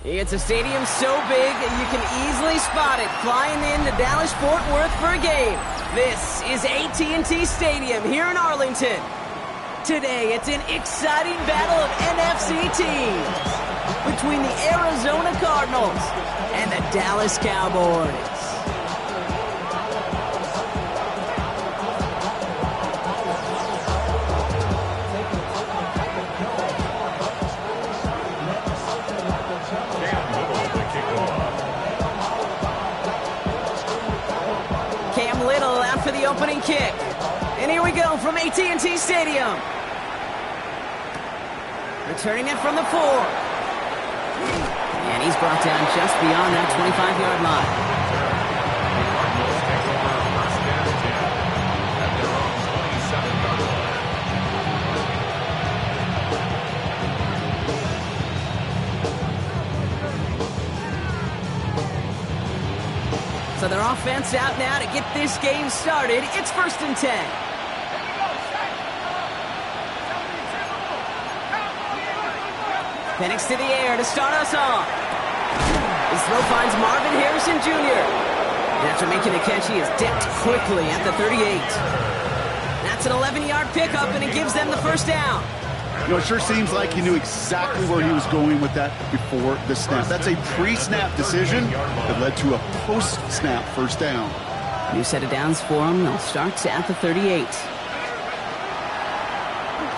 It's a stadium so big you can easily spot it flying into Dallas-Fort Worth for a game. This is AT&T Stadium here in Arlington. Today, it's an exciting battle of NFC teams between the Arizona Cardinals and the Dallas Cowboys. For the opening kick. And here we go from AT&T Stadium. Returning it from the 4. And he's brought down just beyond that 25-yard line. So their offense out now to get this game started. It's 1st and 10. Penix to the air to start us off. His throw finds Marvin Harrison Jr. And after making the catch, he is dipped quickly at the 38. That's an 11-yard pickup, and it gives them the first down. You know, it sure seems like he knew exactly where he was going with that before the snap. That's a pre-snap decision that led to a post-snap first down. New set of downs for him. They'll start at the 38.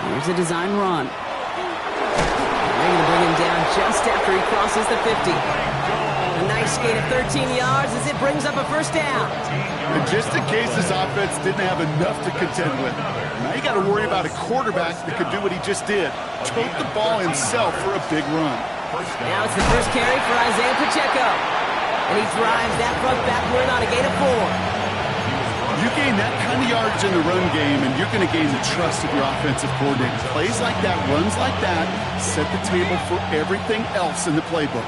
Here's a design run. They're going to bring him down just after he crosses the 50. A nice gain of 13 yards as it brings up a first down. And just in case this offense didn't have enough to contend with, now you got to worry about a quarterback that could do what he just did. Tote the ball himself for a big run. Now it's the first carry for Isaiah Pacheco. And he drives that front backward on a gain of 4. You gain that kind of yardage in the run game, and you're going to gain the trust of your offensive coordinator. Plays like that, runs like that, set the table for everything else in the playbook.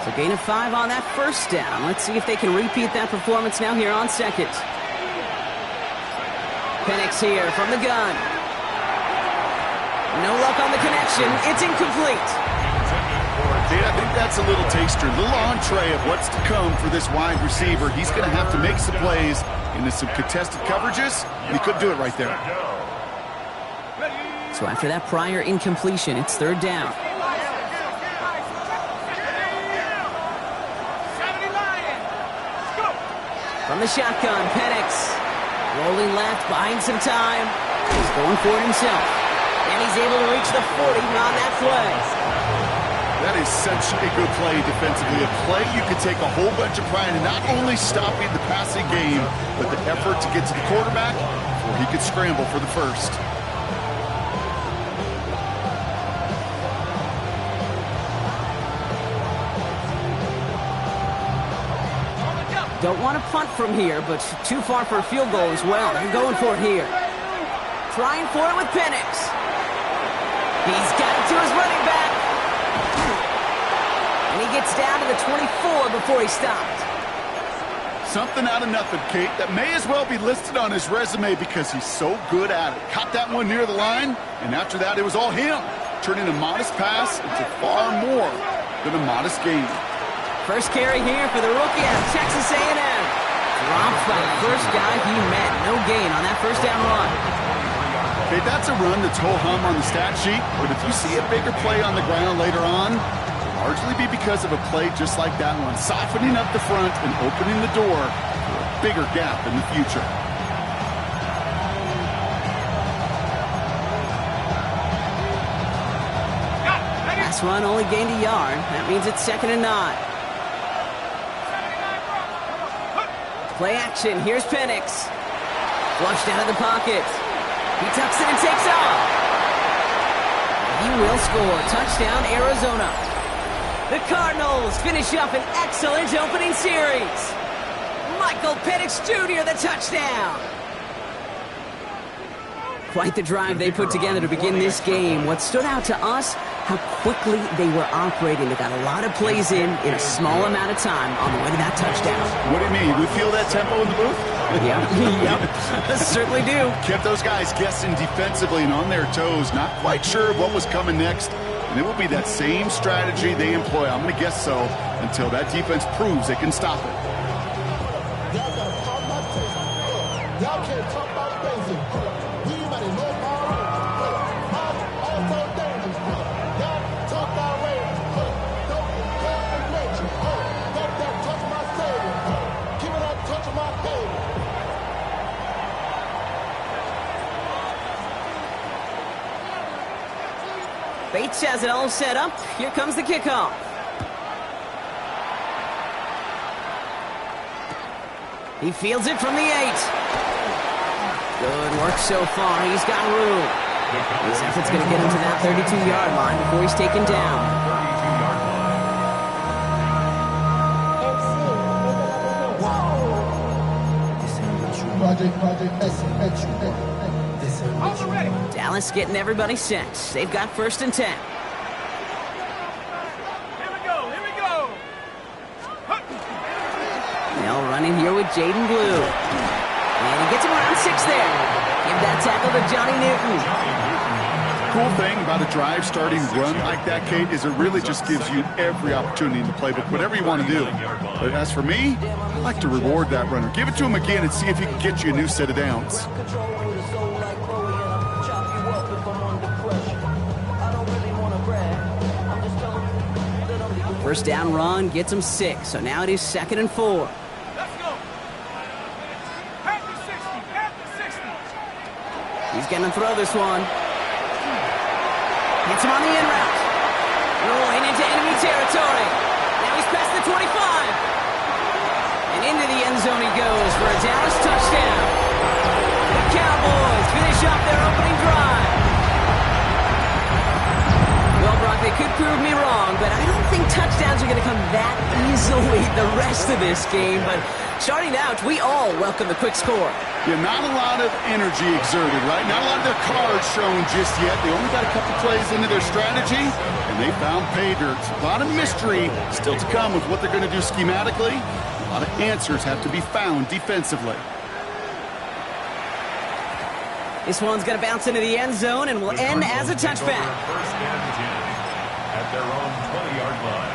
So gain of 5 on that first down. Let's see if they can repeat that performance now here on second. Penix here from the gun. No luck on the connection. It's incomplete. I think that's a little taster, a little entree of what's to come for this wide receiver. He's going to have to make some plays into some contested coverages. He couldn't do it right there. So after that prior incompletion, it's 3rd down. From the shotgun, Penix rolling left, buying some time. He's going for it himself. And he's able to reach the 40 on that play. That is such a good play defensively. A play you could take a whole bunch of pride in not only stopping the passing game, but the effort to get to the quarterback before he could scramble for the first. Don't want to punt from here, but too far for a field goal as well. They're going for it here. Trying for it with Penix. He's got it to his running back. And he gets down to the 24 before he stopped. Something out of nothing, Kate. That may as well be listed on his resume because he's so good at it. Caught that one near the line, and after that, it was all him. Turning a modest pass into far more than a modest gain. First carry here for the rookie out of Texas A&M. Dropped by the first guy he met. No gain on that first down run. Okay, that's a run that's ho-hum on the stat sheet, but if you see a bigger play on the ground later on, it'll largely be because of a play just like that one, softening up the front and opening the door for a bigger gap in the future. Last run only gained a yard. That means it's 2nd and 9. Play action. Here's Penix. Flushed out of the pocket. He tucks it and takes off. He will score. Touchdown, Arizona. The Cardinals finish up an excellent opening series. Michael Penix Jr., the touchdown. Quite the drive they put together to begin this game. What stood out to us, how quickly they were operating. They got a lot of plays in a small amount of time on the way to that touchdown. What do you mean? We feel that tempo in the booth? Yep. Certainly do. Kept those guys guessing defensively and on their toes. Not quite sure what was coming next. And it will be that same strategy they employ, I'm going to guess so, until that defense proves they can stop it. Y'all can't talk about basic. Anybody know also dangerous. Y'all talk about race. Don't mention. Don't that touch my savior. Keep it up, touch my baby. Bates has it all set up. Here comes the kickoff. He fields it from the 8. Good work so far. He's got room. This effort's going to get him to that 32-yard line before he's taken down. Dallas getting everybody set. They've got 1st and 10. Here we go. They'll run in here with Jaden Blue. And he gets him around 6 there. Give that tackle to Johnny Newton. Cool thing about a drive starting run like that, Kate, is it really just gives you every opportunity in the playbook, whatever you want to do. But as for me, I like to reward that runner. Give it to him again and see if he can get you a new set of downs. First down run gets him 6, so now it is 2nd and 4. Let's go. Pass the 60. He's going to throw this one. Hits him on the in route. Rolling into enemy territory. Now he's past the 25. And into the end zone he goes for a Dallas touchdown. The Cowboys finish off their opening drive. Well, Brock, they could prove me wrong, but I don't think touchdowns are going to come that easily the rest of this game. But starting out, we all welcome the quick score. Yeah, not a lot of energy exerted, right? Not a lot of their cards shown just yet. They only got a couple plays into their strategy, and they found pay dirt. A lot of mystery still to come with what they're going to do schematically. A lot of answers have to be found defensively. This one's going to bounce into the end zone and will end as a touchback. 1st and 10 at their own 20-yard line.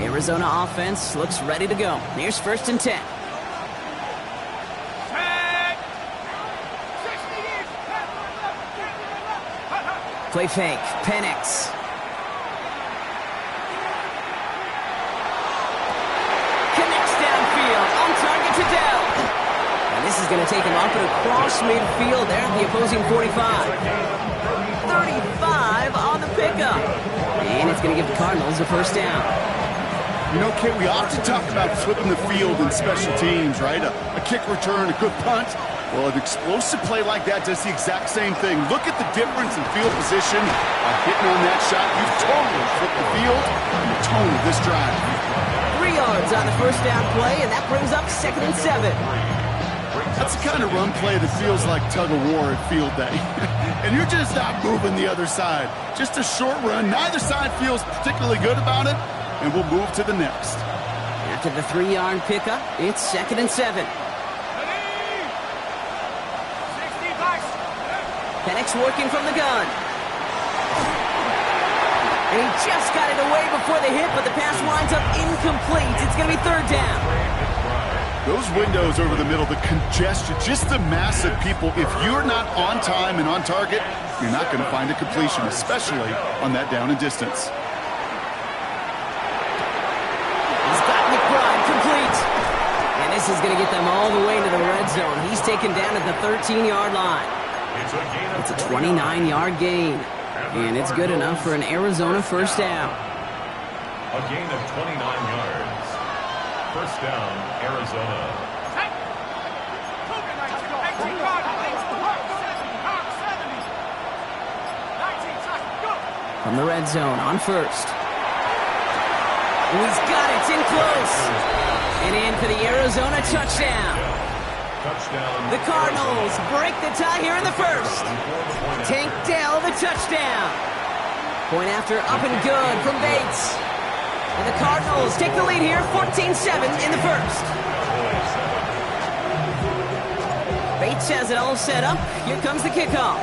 Arizona offense looks ready to go. Here's 1st and 10. Play fake. Penix. Connects downfield. On target to Dell. And this is going to take him up and across midfield there at the opposing 45. 35 on the pickup. And it's going to give the Cardinals a 1st down. You know, Kate, we often talk about flipping the field in special teams, right? A kick return, a good punt. Well, an explosive play like that does the exact same thing. Look at the difference in field position by hitting on that shot. You've totally flipped the field and the tone of this drive. 3 yards on the 1st down play, and that brings up 2nd and 7. That's the kind of run play that feels like tug-of-war at field day. And you're just not moving the other side. Just a short run. Neither side feels particularly good about it. And we'll move to the next. After the 3-yard pickup, it's 2nd and 7. Penix working from the gun. And he just got it away before the hit, but the pass winds up incomplete. It's going to be 3rd down. Those windows over the middle, the congestion, just the mass of people. If you're not on time and on target, you're not going to find a completion, especially on that down and distance. Complete. And this is going to get them all the way to the red zone. He's taken down at the 13-yard line. It's a 29-yard gain. And it's good enough for an Arizona 1st down. A gain of 29 yards. 1st down, Arizona. From the red zone on 1st. He's got it. It's in close. And in for the Arizona touchdown. The Cardinals break the tie here in the 1st. Tank Dell the touchdown. Point after up and good from Bates. And the Cardinals take the lead here, 14-7 in the first. Bates has it all set up. Here comes the kickoff.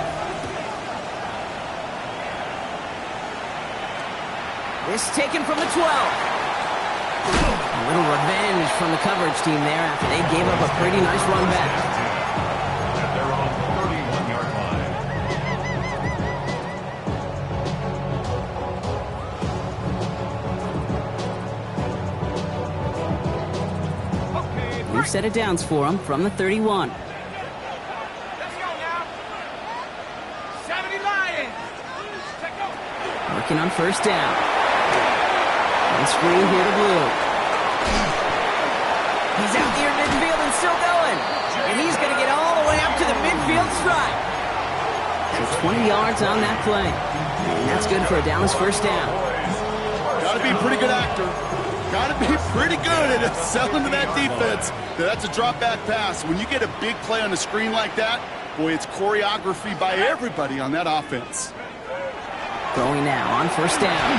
This taken from the 12. A little revenge from the coverage team there after they gave up a pretty nice run back. At their own 31-yard line. New set of downs for them from the 31. Let's go now. 70 Lions. Check go. Working on first down. On screen here to Blue. He's out here in midfield and still going. And he's going to get all the way up to the midfield stripe. So 20 yards on that play. And that's good for a Dallas first down. Got to be a pretty good actor. Got to be pretty good at selling to that defense. That's a drop back pass. When you get a big play on the screen like that, boy, it's choreography by everybody on that offense. Throwing now on first down.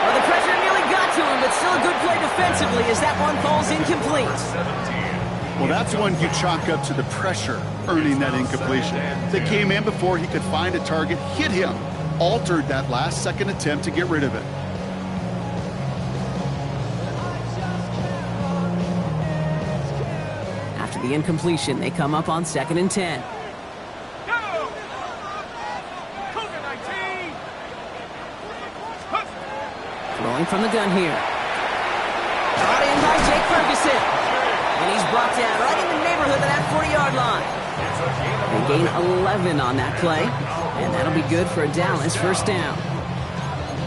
Well, the pressure nearly got to him, but still a good play defensively as that one falls incomplete. Well, that's one you chalk up to the pressure earning that incompletion. They came in before he could find a target, hit him, altered that last second attempt to get rid of it. After the incompletion, they come up on 2nd and 10. Go. Cougar 19. Throwing from the gun here. Brought in by Jake Ferguson. And he's brought down right in the neighborhood of that 40-yard line. They gain 11 on that play. And that'll be good for a Dallas first down.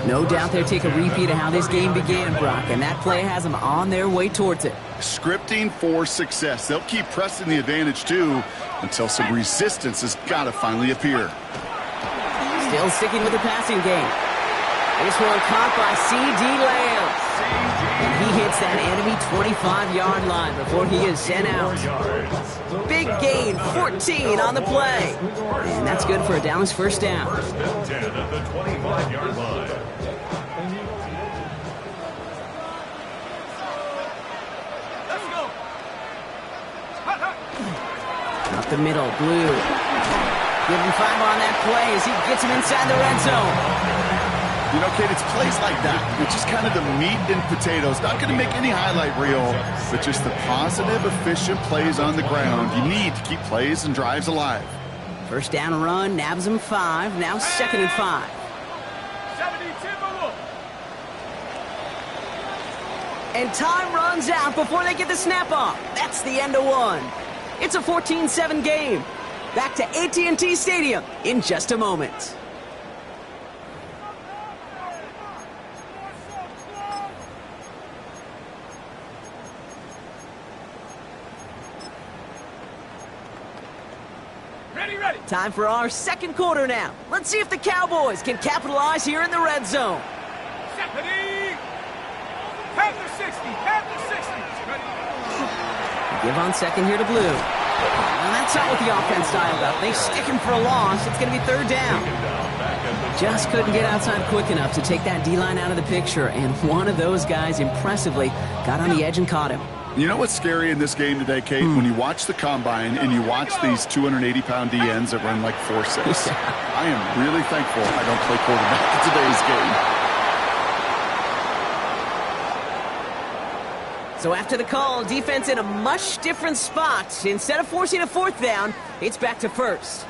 No doubt they'll take a repeat of how this game began, Brock. And that play has them on their way towards it. Scripting for success. They'll keep pressing the advantage, too, until some resistance has got to finally appear. Still sticking with the passing game. This one caught by C.D. Lamb. And he hits that enemy 25-yard line before he is sent out. Big gain, 14 on the play. And that's good for a Dallas first down. 10 at the 25-yard line. Let's go. Up the middle, Blue. Give him 5 on that play as he gets him inside the red zone. You know, kid, it's plays like that. It's just kind of the meat and potatoes. Not going to make any highlight reel, but just the positive, efficient plays on the ground. You need to keep plays and drives alive. First down run, nabs him 5. Now 2nd and 5. 70 Timberwolves. And time runs out before they get the snap off. That's the end of one. It's a 14-7 game. Back to AT&T Stadium in just a moment. Ready. Time for our second quarter now. Let's see if the Cowboys can capitalize here in the red zone. Stephanie. Panther 60. Panther 60. Ready. Give on second here to Blue. And that's not what the offense dialed up. They stick him for a loss. It's going to be 3rd down. Just couldn't get outside quick enough to take that D-line out of the picture. And one of those guys impressively got on the edge and caught him. You know what's scary in this game today, Kate? When you watch the combine and you watch these 280-pound DNs that run like 4.6. I am really thankful I don't play quarterback in today's game. So after the call, defense in a much different spot. Instead of forcing a 4th down, it's back to 1st.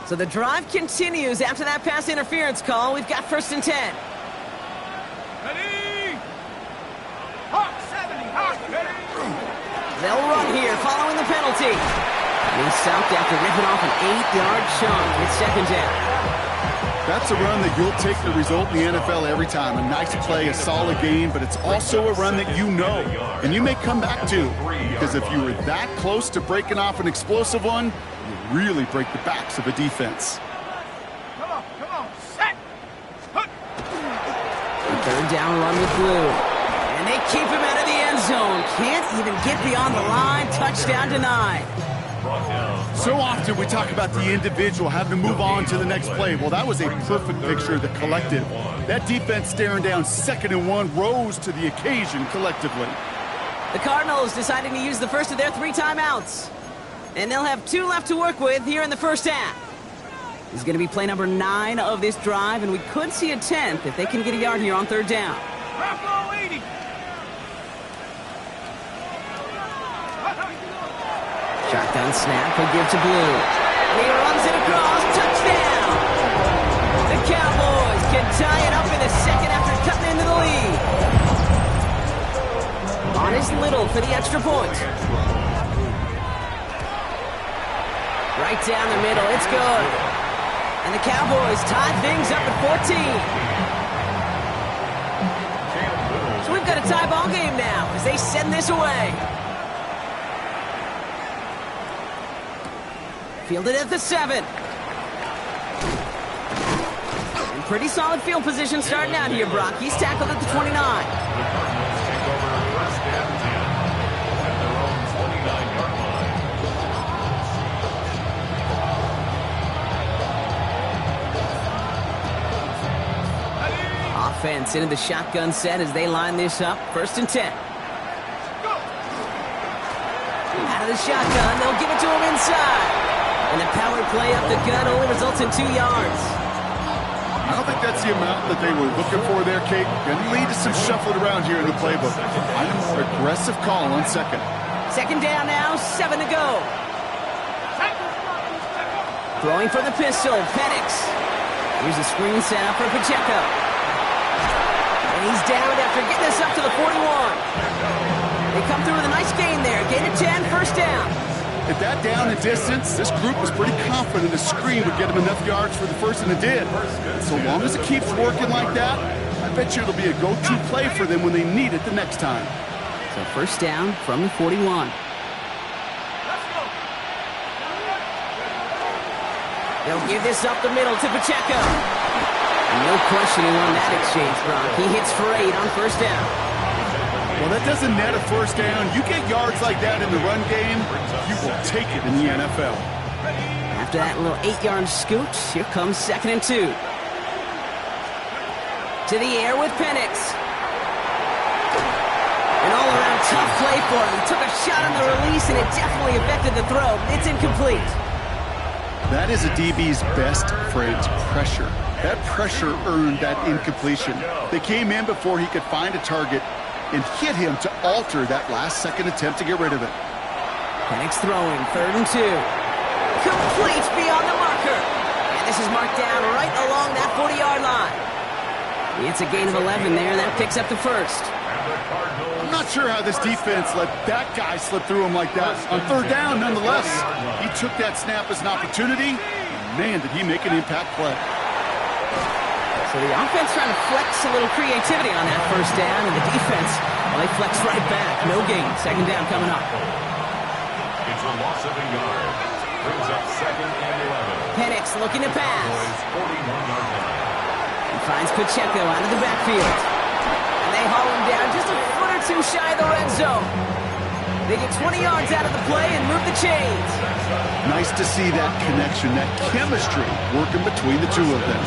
So the drive continues after that pass interference call. We've got 1st and 10. Ready. Hawk 70. Hawk ready. They'll run here following the penalty. And he's stopped after ripping off an 8-yard chunk. It's 2nd down. That's a run that you'll take the result in the NFL every time. A nice play, a solid game, but it's also a run that you know and you may come back to. Because if you were that close to breaking off an explosive one, you really break the backs of a defense. Come on. Set. Hut. Third down run with Blue. And they keep him out of the end zone. Can't even get beyond the line. Touchdown denied. So often we talk about the individual having to move on to the next play. Well, that was a perfect picture of the collective. That defense staring down 2nd and 1 rose to the occasion collectively. The Cardinals deciding to use the first of their 3 timeouts. And they'll have 2 left to work with here in the first half. This is going to be play number 9 of this drive, and we could see a 10th if they can get a yard here on 3rd down. Shotgun snap, he'll give to Blue. And he runs it across, touchdown! The Cowboys can tie it up in the second after cutting into the lead. On is Little for the extra point. Right down the middle, it's good. And the Cowboys tie things up at 14. So we've got a tie ball game now as they send this away. Fielded at the 7. And pretty solid field position starting out here, Brock. He's tackled at the 29. The Cardinals take over 1st and 10 at their own 29-yard line. Offense into the shotgun set as they line this up. 1st and 10. Out of the shotgun, they'll give it to him inside. And the power play up the gun only results in 2 yards. I don't think that's the amount that they were looking for there, Kate. Going to lead to some shuffling around here in the playbook. A more aggressive call on 2nd. 2nd down now, 7 to go. Throwing for the pistol, Penix. Here's a screen set up for Pacheco. And he's down after getting this up to the 41. They come through with a nice gain there. Gain of 10, 1st down. At that down and distance, this group was pretty confident a screen would get them enough yards for the first, and it did. So long as it keeps working like that, I bet you it'll be a go-to play for them when they need it the next time. So 1st down from the 41. They'll give this up the middle to Pacheco. No questioning on that exchange, Brock. He hits for 8 on 1st down. Well, that doesn't net a 1st down. You get yards like that in the run game, you will take it in the NFL. After that little 8-yard scoot, here comes 2nd and 2. To the air with Penix. An all-around tough play for him. He took a shot on the release, and it definitely affected the throw. It's incomplete. That is a DB's best friend, pressure. That pressure earned that incompletion. They came in before he could find a target and hit him to alter that last-second attempt to get rid of it. Penix throwing, 3rd and 2. Complete beyond the marker. And this is marked down right along that 40-yard line. It's a gain of 11 there. That picks up the 1st. I'm not sure how this defense let that guy slip through him like that. On 3rd down, nonetheless, he took that snap as an opportunity. Man, did he make an impact play. So the offense trying to flex a little creativity on that 1st down, and the defense, well, they flex right back. No gain. 2nd down coming up. It's a loss of a yard. Brings up 2nd and 11. Penix looking to pass. 41-yard line. He finds Pacheco out of the backfield. And they haul him down just a foot or 2 shy of the red zone. They get 20 yards out of the play and move the chains. Nice to see that connection, that chemistry working between the two of them.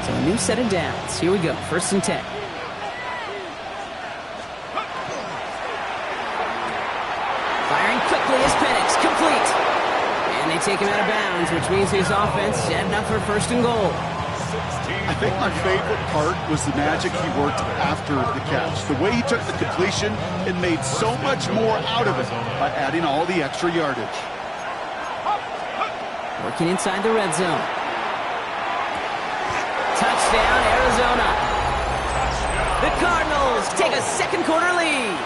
So a new set of downs. Here we go. 1st and 10. Firing quickly is Penix. Complete. And they take him out of bounds, which means his offense setting up for 1st and goal. I think my favorite part was the magic he worked after the catch. The way he took the completion and made so much more out of it by adding all the extra yardage. Working inside the red zone. Touchdown, Arizona. The Cardinals take a 2nd quarter lead.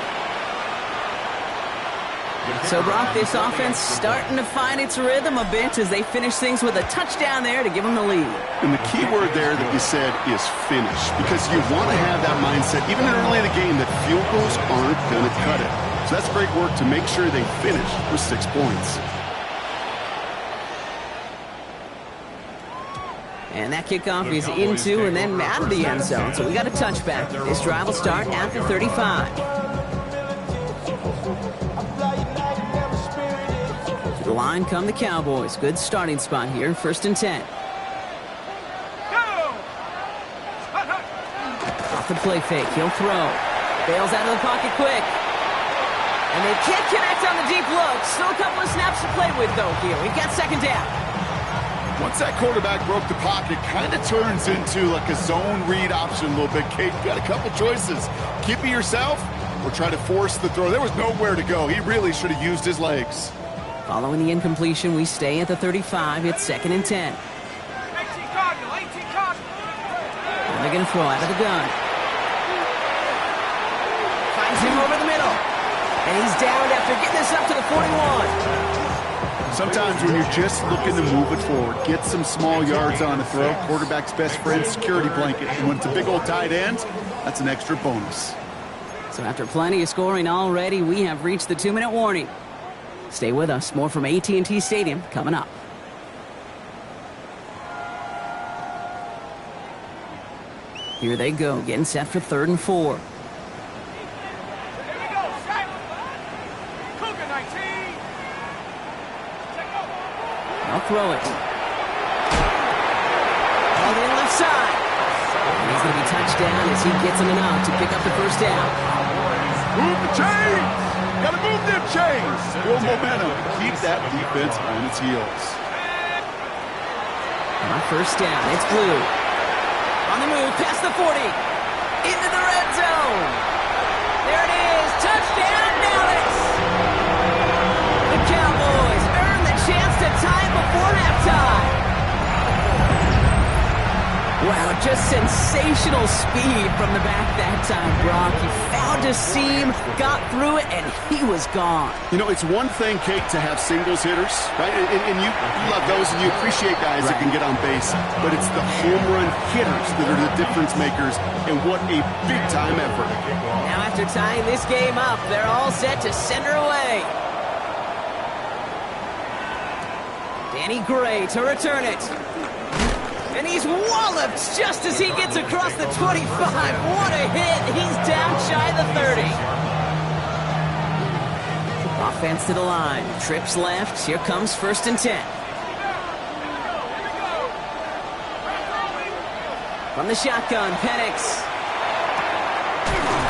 So, Brock, this offense starting to find its rhythm a bit as they finish things with a touchdown there to give them the lead. And the key word there that you said is finish, because you want to have that mindset, even early in the game, that field goals aren't going to cut it. So that's great work to make sure they finish with 6 points. And that kickoff is into and then out of the end zone. So we got a touchback. This drive will start at the 35. To the line come the Cowboys. Good starting spot here. 1st and 10. Off the play fake. He'll throw. Bails out of the pocket quick. And they can't connect on the deep look. Still a couple of snaps to play with, though, here. We've got 2nd down. Once that quarterback broke the pocket, kind of turns into like a zone read option a little bit. Kate, you got a couple choices. Keep it yourself or try to force the throw. There was nowhere to go. He really should have used his legs. Following the incompletion, we stay at the 35. It's 2nd and 10. 18 Cardinal, 18 Cardinal. And they're going to throw out of the gun. Finds him over the middle. And he's downed after getting this up to the 41. Sometimes when you're just looking to move it forward, get some small yards on the throw, quarterback's best friend, security blanket. And when it's a big old tight end, that's an extra bonus. So after plenty of scoring already, we have reached the 2-minute warning. Stay with us. More from AT&T Stadium coming up. Here they go, getting set for 3rd and 4. I'll throw it. All the left side. And he's going to be touched down as he gets him enough to pick up the 1st down. Move the chains! Gotta move them chains! Build momentum. Keep that defense on its heels. On 1st down, it's Blue. On the move, past the 40. Into the red zone. There it is. Touchdown, Dallas! The Cowboys earn the chance to tie it before halftime. Wow, just sensational speed from the back that time, Brock. He found a seam, got through it, and he was gone. You know, it's one thing, Kate, to have singles hitters, right? And you love those, and you appreciate guys that can get on base. But it's the home run hitters that are the difference makers, and what a big-time effort. Now after tying this game up, they're all set to send her away. Danny Gray to return it. And he's walloped just as he gets across the 25. What a hit. He's down shy of the 30. Offense to the line. Trips left. Here comes 1st and 10. From the shotgun, Penix.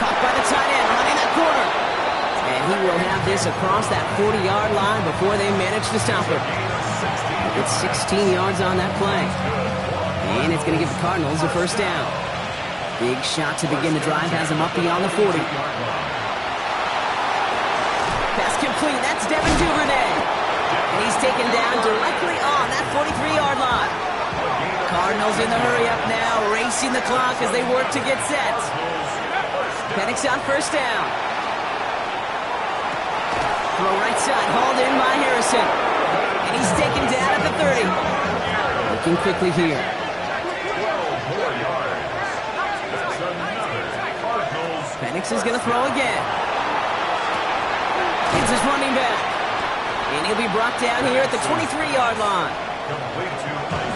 Caught by the tight end, running that corner. And he will have this across that 40-yard line before they manage to stop him. It's 16 yards on that play. And it's going to give the Cardinals a 1st down. Big shot to begin the drive has him up beyond the 40. Pass complete. That's Devin Duvernay. And he's taken down directly on that 43-yard line. Cardinals in the hurry up now, racing the clock as they work to get set. Penix on 1st down. Throw right side, hauled in by Harrison. And he's taken down at the 30. Looking quickly here. Penix is going to throw again. It's his running back. And he'll be brought down here at the 23-yard line.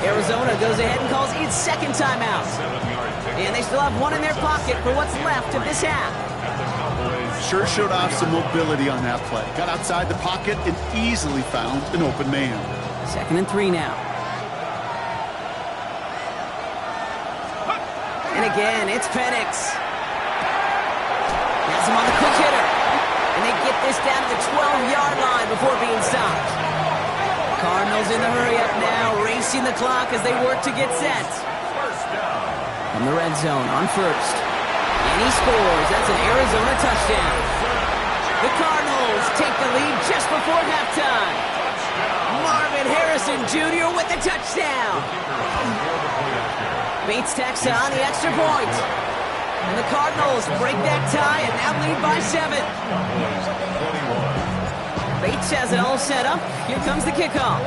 Arizona goes ahead and calls its 2nd timeout. And they still have one in their pocket for what's left of this half. Sure showed off some mobility on that play. Got outside the pocket and easily found an open man. 2nd and 3 now. And again, it's Penix. Has him on the quick hitter. And they get this down to the 12-yard line before being stopped. Cardinals in the hurry up now, racing the clock as they work to get set. From the red zone on 1st. And he scores. That's an Arizona touchdown. The Cardinals take the lead just before halftime. Marvin Harrison Jr. with the touchdown. Bates tacks on the extra point. And the Cardinals break that tie and now lead by 7. Bates has it all set up. Here comes the kickoff.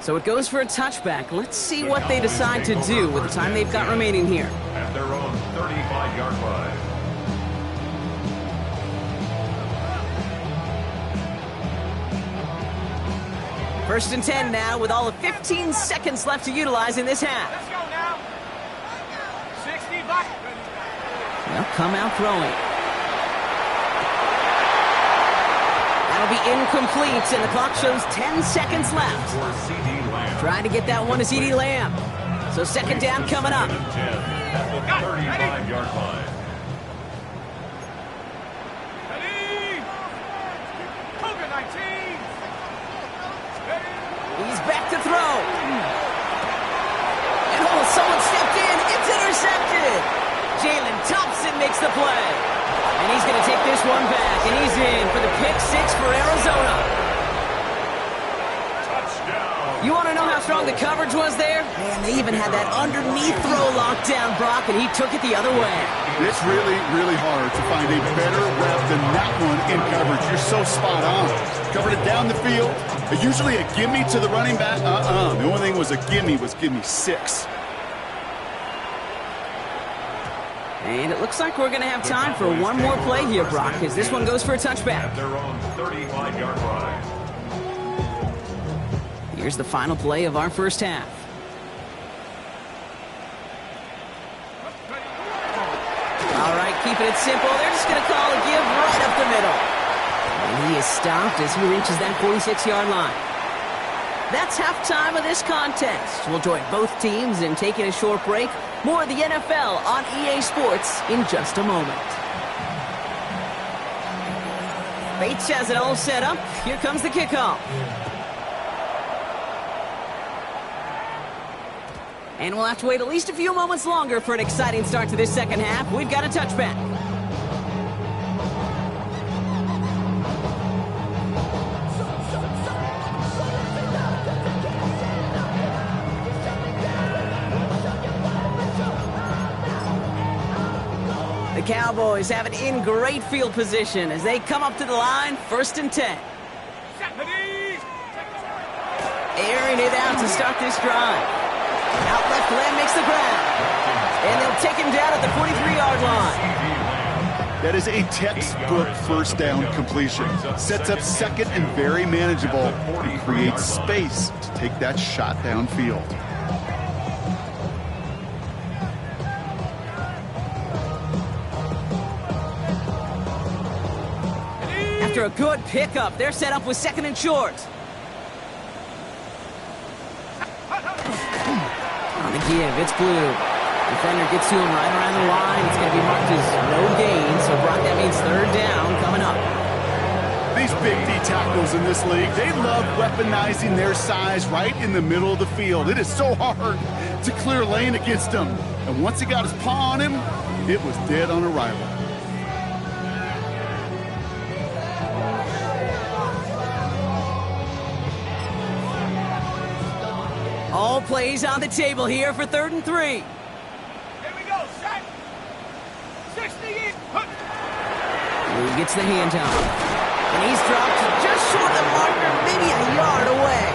So it goes for a touchback. Let's see what they decide to do with the time they've got remaining here. At their own 35-yard line. First and 10 now with all of 15 seconds left to utilize in this half. Let's go now. 60 back. They'll come out throwing. That'll be incomplete, and the clock shows 10 seconds left. For C.D. Lamb. Trying to get that one to C.D. Lamb. So second down coming up. 10 at the 35-yard line. Ready. Cougar 19. He's back to throw. And someone stepped in. It's intercepted. Jalen Thompson makes the play. And he's going to take this one back, and he's in for the pick six for Arizona. Touchdown. You want to know how strong the coverage was there? Man, they even had that underneath throw locked down, Brock, and he took it the other way. It's really, really hard to find a better rep than that one in coverage. You're so spot on. Covered it down the field. Usually a gimme to the running back. The only thing was a gimme was give me 6. And it looks like we're going to have time for one more play here, Brock, as this one goes for a touchback. At their own 35-yard line. Here's the final play of our first half. All right, keeping it simple. They're just going to call a give right up the middle. And he is stopped as he reaches that 46-yard line. That's halftime of this contest. We'll join both teams in taking a short break. More of the NFL on EA Sports in just a moment. Bates has it all set up. Here comes the kickoff. And we'll have to wait at least a few moments longer for an exciting start to this second half. We've got a touchback. The Cowboys have it in great field position as they come up to the line, first and 10. Airing it out to start this drive. Out left, Lamb makes the grab. And they'll take him down at the 43-yard line. That is a textbook first down completion. Sets up second and very manageable and creates space to take that shot downfield. After a good pickup, they're set up with second and short. On the give, it's Blue. Defender gets to him right around the line. It's going to be marked as no gain, so Brock, that means third down coming up. These big D tackles in this league, they love weaponizing their size right in the middle of the field. It is so hard to clear lane against them. And once he got his paw on him, it was dead on arrival. All plays on the table here for third and 3. Here we go, set. 60 in. Blue gets the handoff. And he's dropped just short of the marker, maybe a yard away.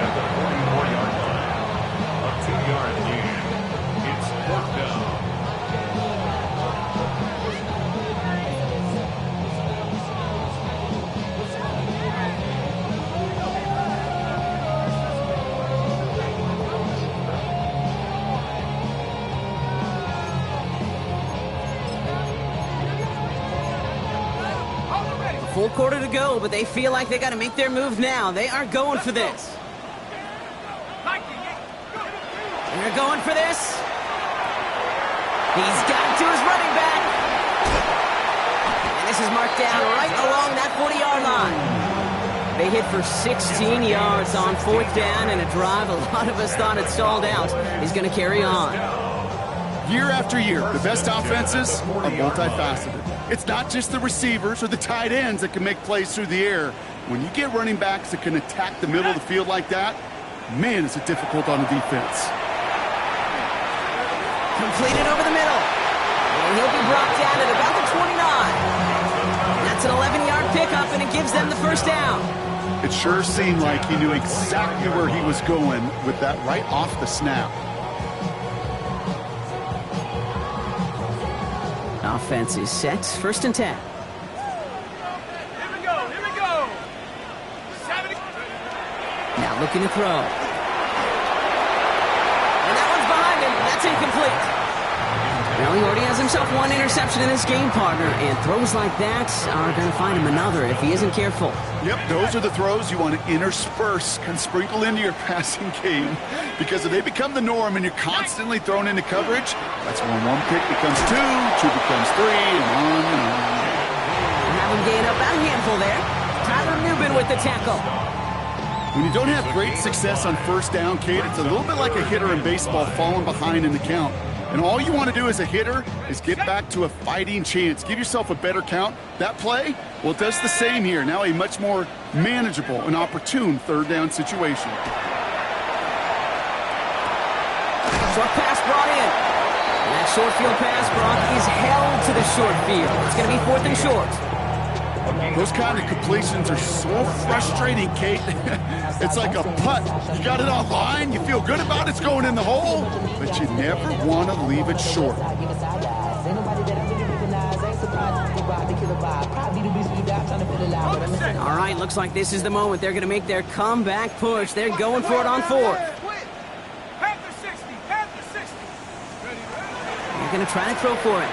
At the 44-yard line. A 2-yard lead. It's fourth down. Full quarter to go, but they feel like they got to make their move now. They are going for this. And they're going for this. He's got it to his running back. And this is marked down right along that 40-yard line. They hit for 16 yards on fourth down, and a drive a lot of us thought had stalled out is going to carry on. Year after year, the best offenses are multifaceted. It's not just the receivers or the tight ends that can make plays through the air. When you get running backs that can attack the middle of the field like that, man, is it difficult on the defense. Completed over the middle. And he'll be brought down at about the 29. That's an 11-yard pickup, and it gives them the first down. It sure seemed like he knew exactly where he was going with that right off the snap. Offense is set. First and 10. Here we go, here we go. 70. looking to throw. And that one's behind him. That's incomplete. Well, he already has himself one interception in this game, partner, and throws like that are going to find him another if he isn't careful. Yep, those are the throws you want to intersperse and sprinkle into your passing game, because if they become the norm and you're constantly thrown into coverage, that's when one pick becomes two becomes three, and on and on. Have him gain up about a handful there. Tyler Newbin with the tackle. When you don't have great success on first down, Kate, it's a little bit like a hitter in baseball falling behind in the count. And all you want to do as a hitter is get back to a fighting chance. Give yourself a better count. That play, well, it does the same here. Now a much more manageable and opportune third down situation. Short pass brought in. And that short field pass, Brock, is held to the short field. It's going to be 4th and short. Those kind of completions are so frustrating, Kate. It's like a putt. You got it on line, you feel good about it's going in the hole, but you never want to leave it short. All right, looks like this is the moment. They're going to make their comeback push. They're going for it on 4th. Panther 60, Panther 60. They're going to try to throw for it.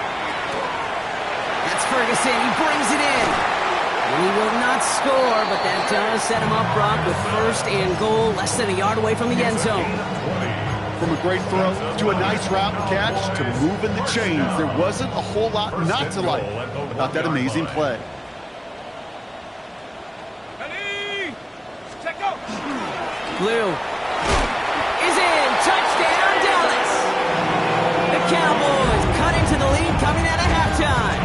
That's Ferguson. He brings it in. And he will not score, but that does set him up, Brock, with 1st and goal, less than a yard away from the end zone. From a great throw to a nice route and catch to moving the chains, there wasn't a whole lot not to like about that amazing play. Ready? Check out. Blue is in. Touchdown, Dallas. The Cowboys cut into the lead coming out of halftime.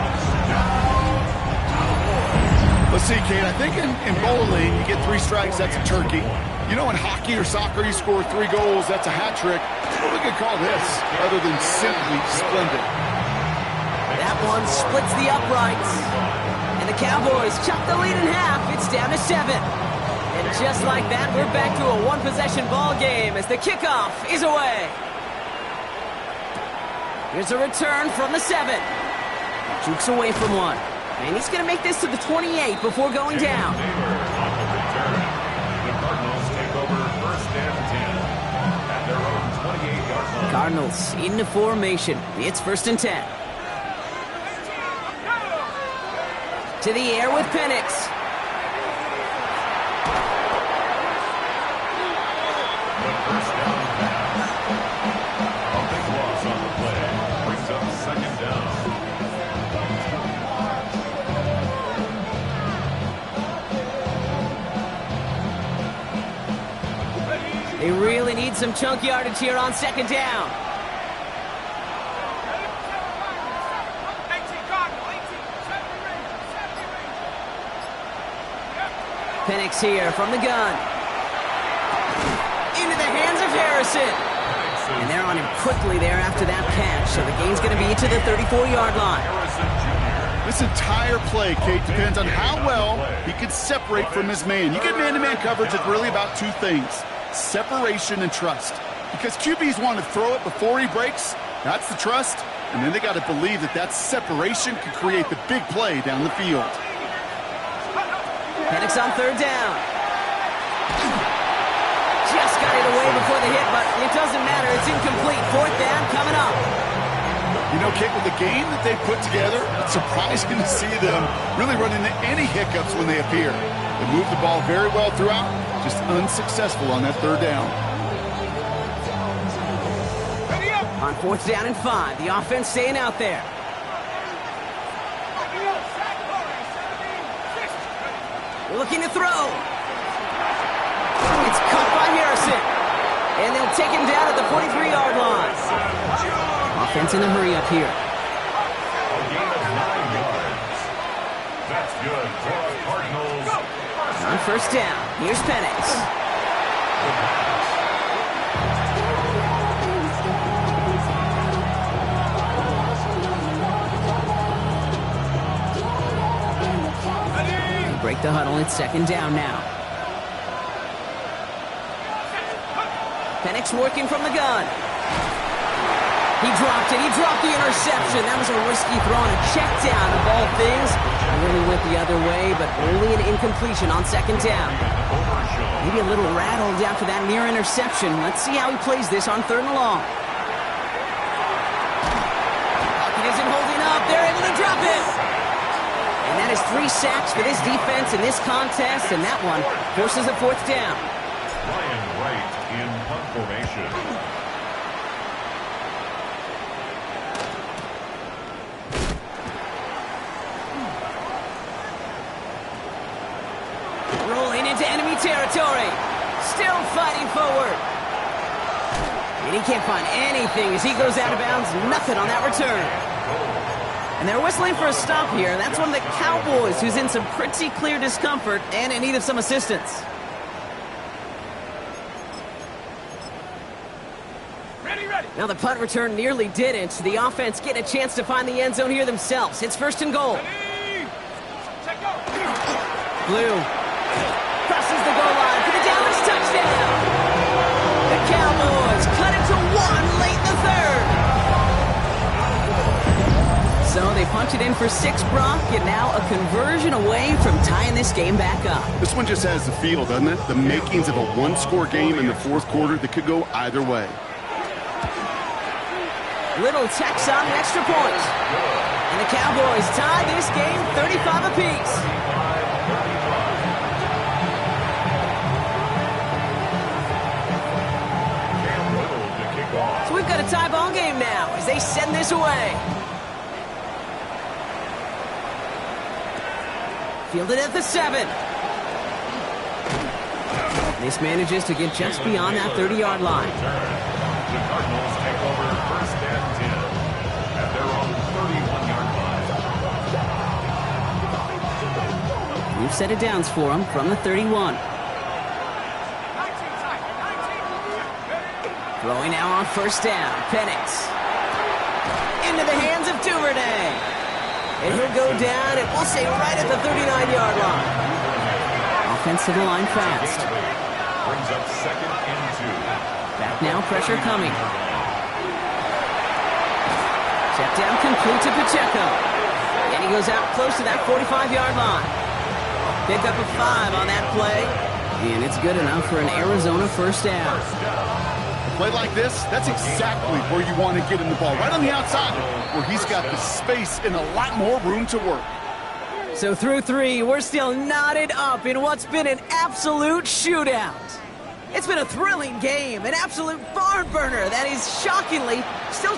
Let's see, Kate, I think in bowling, you get 3 strikes, that's a turkey. You know, in hockey or soccer, you score 3 goals, that's a hat trick. What we could call this, other than simply splendid? That one splits the uprights. And the Cowboys chop the lead in half. It's down to 7. And just like that, we're back to a one-possession ball game as the kickoff is away. Here's a return from the 7. Jukes away from one. And he's going to make this to the 28 before going down. The Cardinals take over 1st and 10 at their own 28-yard line. Cardinals into formation. It's 1st and 10. To the air with Penix. The 1st down pass. A big loss on the play. Brings up 2nd down. They really need some chunk yardage here on 2nd down. 18 Cardinals, 18. 70 range. Penix here from the gun. Into the hands of Harrison. And they're on him quickly there after that catch. So the game's going to be to the 34-yard line. This entire play, Kate, depends on how well he can separate from his man. You get man-to-man coverage, it's really about 2 things. Separation and trust. Because QBs want to throw it before he breaks. That's the trust. And then they got to believe that that separation can create the big play down the field. Penix on 3rd down. Just got it away before the hit, but it doesn't matter. It's incomplete. 4th down coming up. You know, Kate, with the game that they put together, it's surprising to see them really run into any hiccups when they appear. They move the ball very well throughout, just unsuccessful on that 3rd down. On 4th down and 5, the offense staying out there. Looking to throw. It's caught by Harrison. And they'll take him down at the 43-yard line. Offense in a hurry up here. A gain of 9 yards. That's good for the Cardinals. On 1st down, here's Penix. Break the huddle. It's 2nd down now. Penix working from the gun. He dropped it. He dropped the interception. That was a risky throw and a check down of all things. It really went the other way, but only an incompletion on second down. Maybe a little rattled after that near interception. Let's see how he plays this on third and long. Pocket isn't holding up. They're able to drop it. And that is 3 sacks for this defense in this contest, and that one forces a fourth down. Ryan Wright in punt formation. Rolling into enemy territory. Still fighting forward. And he can't find anything as he goes out of bounds. Nothing on that return. And they're whistling for a stop here. That's one of the Cowboys who's in some pretty clear discomfort and in need of some assistance. Now the punt return nearly didn't. The offense getting a chance to find the end zone here themselves. It's first and goal. Blue crosses the goal line for the Dallas touchdown. The Cowboys cut it to 1 late in the third. So they punch it in for 6, Brock, and now a conversion away from tying this game back up. This one just has the feel, doesn't it? The makings of a one-score game in the fourth quarter that could go either way. Little tacks on the extra point. And the Cowboys tie this game 35 apiece. So we've got a tie ball game now as they send this away. Fielded at the 7. This manages to get just beyond that 30-yard line. The Cardinals take over first and 10 at their own 31-yard line. We've set it downs for them from the 31. Throwing now on first down. Penix. Into the hands of Duvernay. And he'll go down, and we'll say right at the 39-yard line. Offense to the line fast. Brings up second and 2. Back now, pressure coming. Check down complete to Pacheco. And he goes out close to that 45-yard line. Pick up a 5 on that play. And it's good enough for an Arizona first down. A play like this, that's exactly where you want to get him the ball. Right on the outside, where he's got the space and a lot more room to work. So through 3, we're still knotted up in what's been an absolute shootout. It's been a thrilling game, an absolute barn burner that is shockingly still...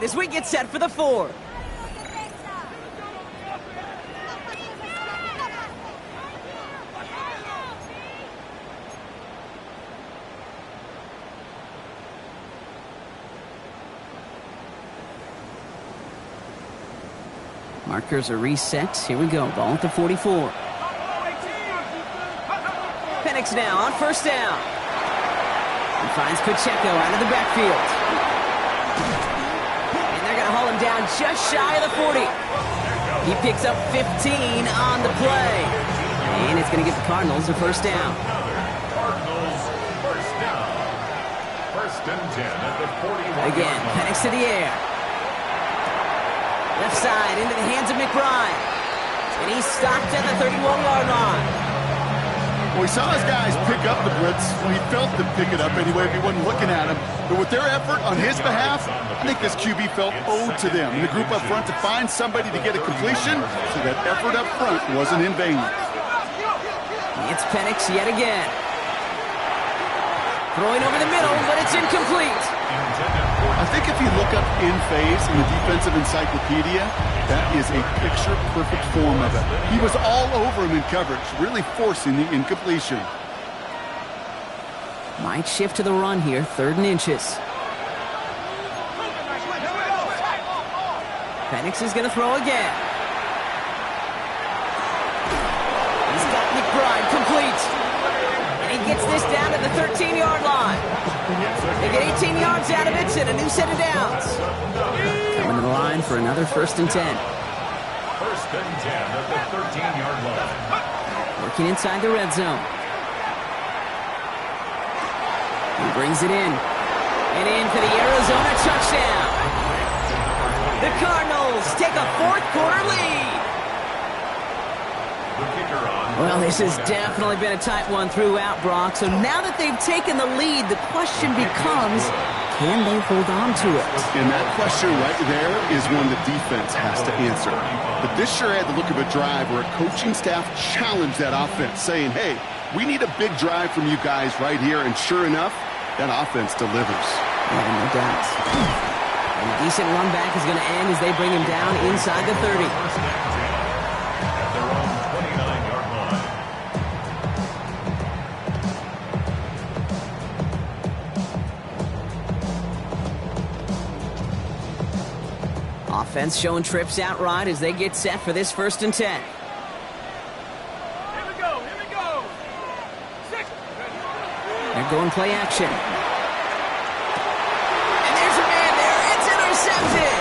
As we get set for the 4. Markers are reset. Here we go. Ball at the 44. Penix now on first down. He finds Pacheco out of the backfield. Haul him down just shy of the 40. He picks up 15 on the play. And it's going to give the Cardinals a first down. Cardinals first down. First and 10 at the 41. Again, Penix to the air. Left side into the hands of McBride. And he's stopped at the 31-yard line. Well, he saw his guys pick up the blitz. Well, he felt them pick it up anyway if he wasn't looking at him. But with their effort on his behalf, I think this QB felt owed to them. And the group up front to find somebody to get a completion, so that effort up front wasn't in vain. It's Penix yet again. Throwing over the middle, but it's incomplete. I think if you look up in phase in the defensive encyclopedia, that is a picture-perfect form of it. He was all over him in coverage, really forcing the incompletion. Might shift to the run here, 3rd and inches. Penix is going to throw again. He's got McBride complete. And he gets this down to the 13-yard line. They get 18 yards out of it and a new set of downs. Coming to the line for another 1st and 10. First and 10 at the 13-yard line. Working inside the red zone. He brings it in. And in for the Arizona touchdown. The Cardinals take a 4th-quarter lead. Well, this has definitely been a tight one throughout, Brock. So now that they've taken the lead, the question becomes, can they hold on to it? And that question right there is one the defense has to answer. But this sure had the look of a drive where a coaching staff challenged that offense, saying, hey, we need a big drive from you guys right here. And sure enough, that offense delivers. Yeah, no doubt. And a decent run back is going to end as they bring him down inside the 30. At their own 29-yard line. Offense showing trips out right as they get set for this 1st and 10. Here we go, here we go. 6. They're going play action. And there's a man there. It's intercepted.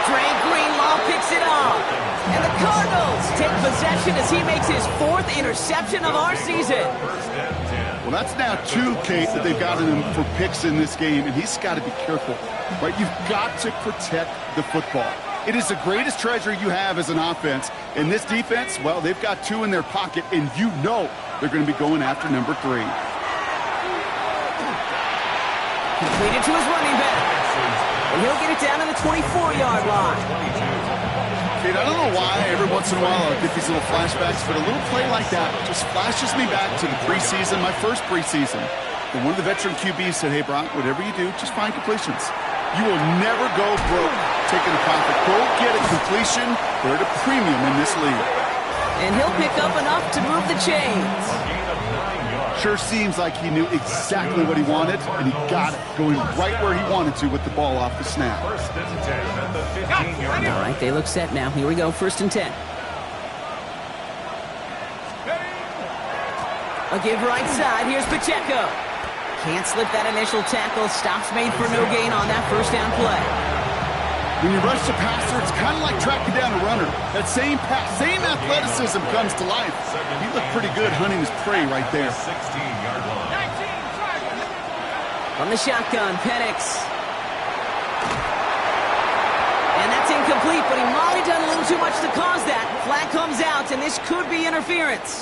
Drake Greenlaw picks it off. And the Cardinals take possession as he makes his 4th interception of our season. Well, that's now 2, Kate, that they've gotten him for picks in this game, and he's got to be careful. Right? You've got to protect the football. It is the greatest treasure you have as an offense. And this defense, well, they've got 2 in their pocket, and you know they're going to be going after number 3. Completed to his running back. And he'll get it down to the 24-yard line. Kate, I don't know why every once in a while I'll get these little flashbacks, but a little play like that just flashes me back to the preseason, my first preseason. And one of the veteran QBs said, hey, Brock, whatever you do, just find completions. You will never go broke taking a profit. Go get a completion. They're at a premium in this league. And he'll pick up enough to move the chains. Sure seems like he knew exactly what he wanted, and he got it, going right where he wanted to with the ball off the snap. First and 10 at the 15-yard line. All right, they look set now. Here we go, 1st and 10. A give right side. Here's Pacheco. Can't slip that initial tackle. Stops made for no gain on that 1st down play. When you rush the passer, it's kind of like tracking down a runner. That same pass, same athleticism comes to life. He looked pretty good hunting his prey right there. 16-yard line. From the shotgun, Penix. And that's incomplete, but he might have done a little too much to cause that. Flag comes out, and this could be interference.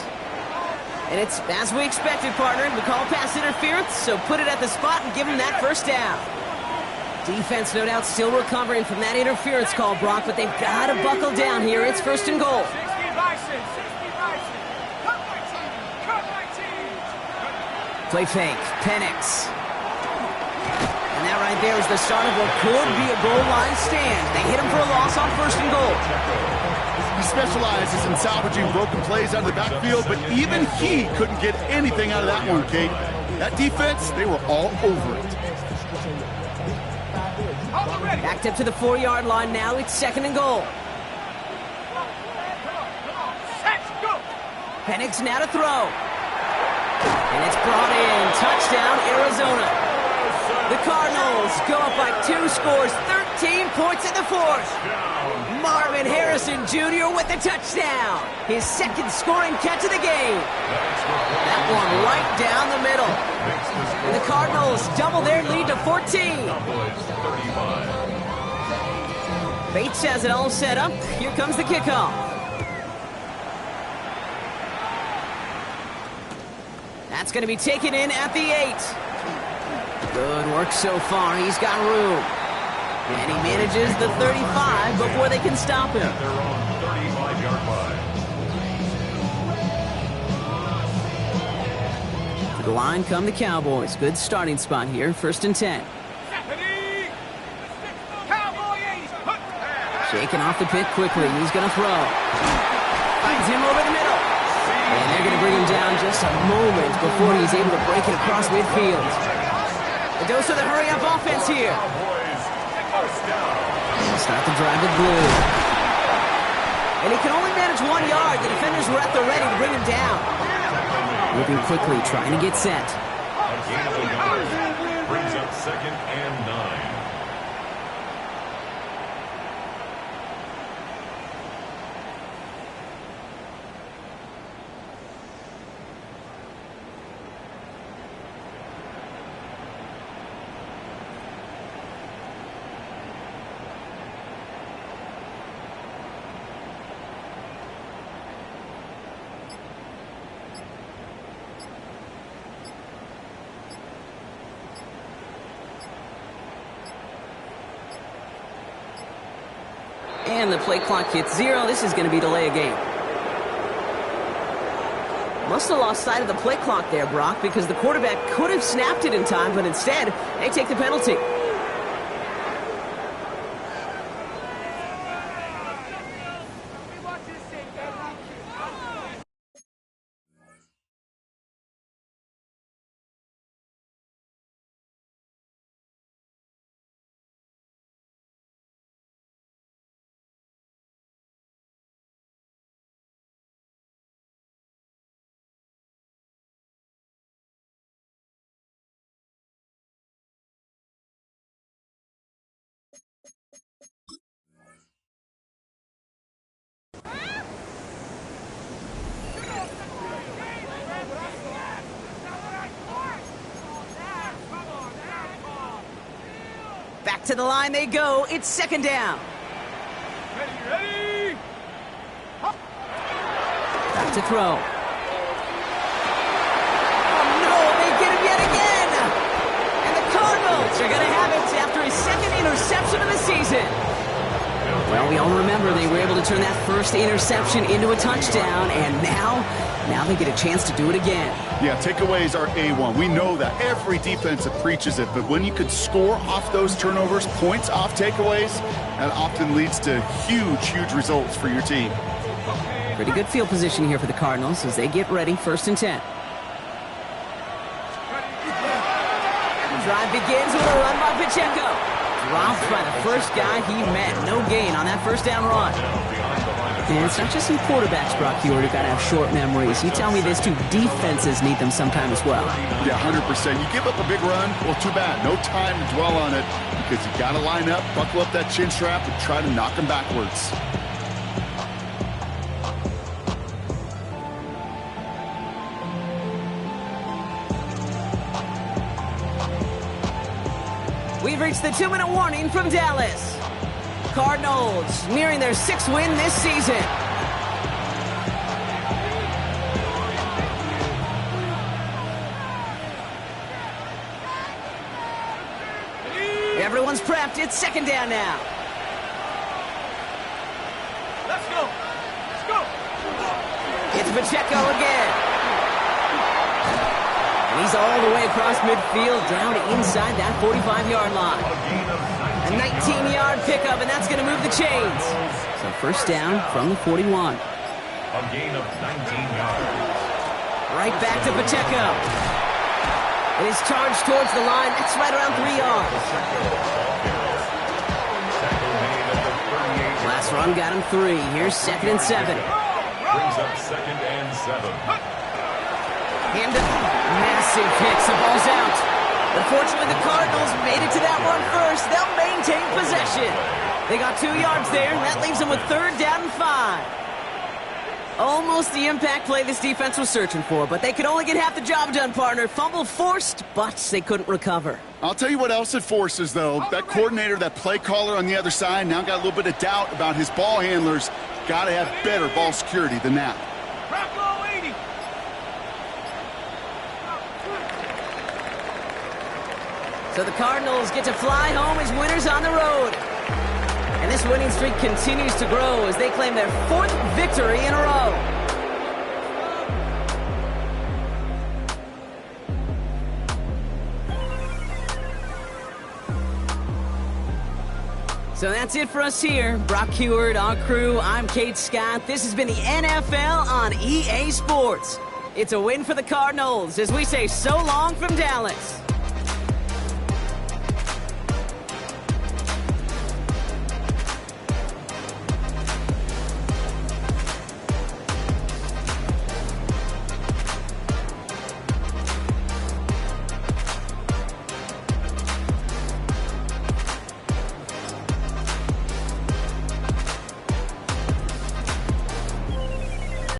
And it's as we expected, partner. We call pass interference, so put it at the spot and give him that 1st down. Defense, no doubt, still recovering from that interference call, Brock, but they've got to buckle down here. It's 1st and goal. 60 Bison, 60 Bison. Cut my team, cut my team. Play fake, Penix. And that right there is the start of what could be a goal line stand. They hit him for a loss on 1st and goal. He specializes in salvaging broken plays out of the backfield, but even he couldn't get anything out of that one, Kate. That defense, they were all over it. Backed up to the 4-yard line now. It's 2nd and goal. Penix now to throw. And it's brought in. Touchdown, Arizona. The Cardinals go up by 2 scores, 13 points in the fourth. Marvin Harrison Jr. with the touchdown. His second scoring catch of the game. That one right down the middle. And the Cardinals double their lead to 14. Bates has it all set up. Here comes the kickoff. That's going to be taken in at the 8. Good work so far. He's got room. And he manages the 35 before they can stop him. They're on 35-yard line. To the line come the Cowboys. Good starting spot here. 1st and 10. Shaking off the pick quickly. He's going to throw. Finds him over the middle. And they're going to bring him down just a moment before he's able to break it across midfield. The dose of the hurry-up offense here. Start the drive with blue. And he can only manage 1 yard. The defenders were at the ready to bring him down. Moving quickly, trying to get set. A gain of 1 yard. Brings up 2nd and 9. And the play clock hits 0. This is going to be delay a game. Must have lost sight of the play clock there, Brock, because the quarterback could have snapped it in time, but instead, they take the penalty. Back to the line they go. It's 2nd down. Ready! Back to throw. Oh, no, they get him yet again. And the Cardinals are going to have it after his 2nd interception of the season. Well, we all remember they were able to turn that first interception into a touchdown, and now they get a chance to do it again. Yeah, takeaways are A1. We know that. Every defensive preaches it, but when you could score off those turnovers, points off takeaways, that often leads to huge results for your team. Pretty good field position here for the Cardinals as they get ready. 1st and 10. The drive begins with a run by Pacheco. Dropped by the first guy he met. No gain on that 1st down run. And it's not just some quarterbacks, Brock Hewitt, who got to have short memories. You tell me this too, defenses need them sometime as well. Yeah, 100%. You give up a big run, well, too bad. No time to dwell on it because you got to line up, buckle up that chin strap, and try to knock them backwards. We've reached the 2-minute warning from Dallas. Cardinals nearing their 6th win this season. Everyone's prepped. It's 2nd down now. Let's go! Let's go! It's Pacheco again. And he's all the way across midfield down inside that 45-yard line. A 19-yard pickup, and that's going to move the chains. So 1st down from the 41. A gain of 19 yards. Right back to Pacheco. And his charge towards the line, that's right around 3 yards. Last run got him 3. Here's 2nd and 7. Brings up 2nd and 7. And massive hits. The ball's out. Unfortunately, the Cardinals made it to that run first. They'll maintain possession. They got 2 yards there. That leaves them with 3rd down and 5. Almost the impact play this defense was searching for, but they could only get half the job done, partner. Fumble forced, but they couldn't recover. I'll tell you what else it forces, though. That coordinator, that play caller on the other side, now got a little bit of doubt about his ball handlers. Got to have better ball security than that. Rocco 80. So the Cardinals get to fly home as winners on the road. And this winning streak continues to grow as they claim their 4th victory in a row. So that's it for us here. Brock Heward, our crew, I'm Kate Scott. This has been the NFL on EA Sports. It's a win for the Cardinals as we say so long from Dallas.